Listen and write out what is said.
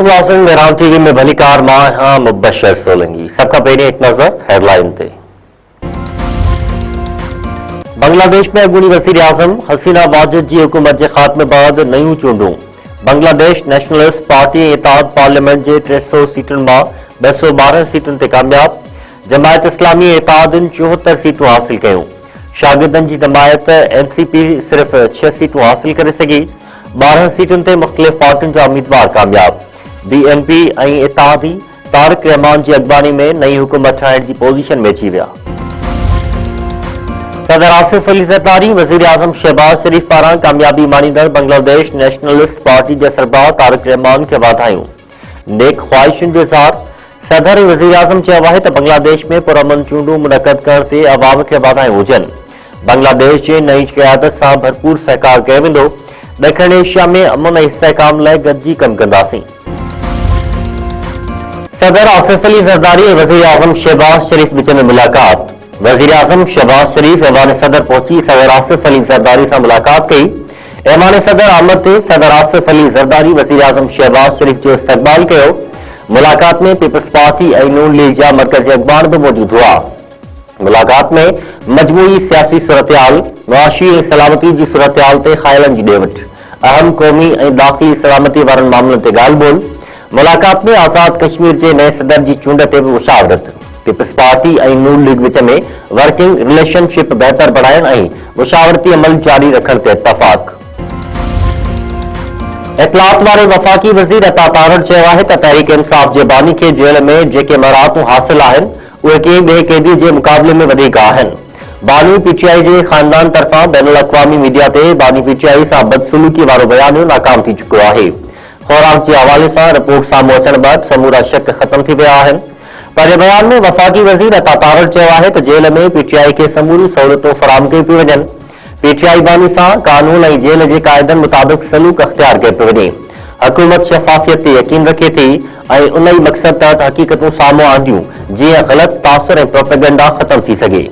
नाज़रीन मेरान टीवी में भली कार मां हां मुबशर सोलंकी। सबका पहले एक नजर हेडलाइन थे। बांग्लादेश में अॻूणी वज़ीर आज़म हसीना वाजिद जी हुकूमत के खात्मे बाद नयूं चूंडूं। बांग्लादेश नेशनलिस्ट पार्टी इत्तेहाद पार्लियामेंट के 300 सीटुनि मां 212 सीटुनि ते कामयाब। जमायत इस्लामी इत्तेहादन 74 सीटूं हासिल कयूं। शागिर्दनि जी जमायत एनसीपी सिर्फ 6 सीटूं हासिल करे सघी। 12 सीटुनि ते मुख़्तलिफ़ पार्टियुनि जा उम्मीदवार कामयाब। बीएनपी ऐं इत्तेहादी तारिक रहमान की अॻवानी में नई हुकूमत ठाहिण की पोज़ीशन में अची विया। सदर आसिफ अली ज़रदारी वज़ीर आज़म शहबाज शरीफ पारां कामयाबी मानींदड़ बांग्लादेश नेशनलिस्ट पार्टी के सरबराह तारिक रहमान के वाधायूं। नेक ख्वाहिशुनि जो इज़हार। सदर वज़ीर आज़म चयो आहे त बांग्लादेश में पुरअमन चूंडूं मुनक़द करण ते अवाम खे वाधायूं हुजनि। बांग्लादेश के नई क़यादत से भरपूर सहकार कयो वेंदो। ॾखण एशिया में अमन ऐं इस्तेहकाम लाइ गॾिजी कमु कंदासीं। सदर आसिफ अली ज़रदारी और वज़ीर आज़म शहबाज शरीफ विच में मुलाकात। वज़ीर आज़म शहबाज शरीफ ऐवान सदर पहुंची सदर आसिफ अली ज़रदारी से मुलाकात कई। ऐवान सदर आमद ते सदर आसिफ अली ज़रदारी वज़ीर आज़म शहबाज शरीफ जो इस्तक़बाल कियो। मुलाकात में पीपल्स पार्टी और नून लीग जा मरकज़ी अॻवान भी मौजूद हुआ। मुलाकात में मजमूई सियासी सूरतहाल, मुआशी और सलामती की सूरतहाल ते ख़्यालनि जी ॾेवट, अहम क़ौमी और दाख़िली सलामती वारनि मामलनि ते ॻाल्हि ॿोल। मुलाकात में आज़ाद कश्मीर के नए सदर की चूंड ते भी मुशावरत। पीपल्स पार्टी और नून लीग विच में वर्किंग रिलेशनशिप बेहतर बढ़ाइण और मुशावरती अमल जारी रखण ते इत्तफ़ाक़। इतलात वारे वफ़ाक़ी वज़ीर अता तारड़ चयो आहे त तहरीक इंसाफ़ जे बानी खे जेल में जेके मराहतूं हासिल आहिनि उहे कंहिं ॿिए कैदी जे मुक़ाबले में वधीक आहिनि। बानी पीटीआई के ख़ानदान तरफ़ां बैनुल अक़वामी मीडिया ते बानी पीटीआई सां बदसलूकी वारो बयानियो नाकाम थी चुको आहे। ख़ुराक के हवाले से रिपोर्ट साम्हूं अचण बाद समूरा शक खत्म थी विया आहिनि। पर बयान में वफ़ाक़ी वज़ीर अता तारड़ चयो आहे त जेल में पीटीआई के समूरी सहूलियतूं फराहम कयूं पियूं वञनि। पीटीआई बानी सां कानून और जेल के क़ाइदनि मुताबिक़ सलूक अख्तियार कयो पियो वञे। हुकूमत शफ़ाफ़ियत ते यकीन रखे थी और उन ई मक़सद तहत हक़ीक़तूं साम्हूं आंदियूं जीअं ग़लत तासुर और प्रोपेगेंडा खत्म थी सघे।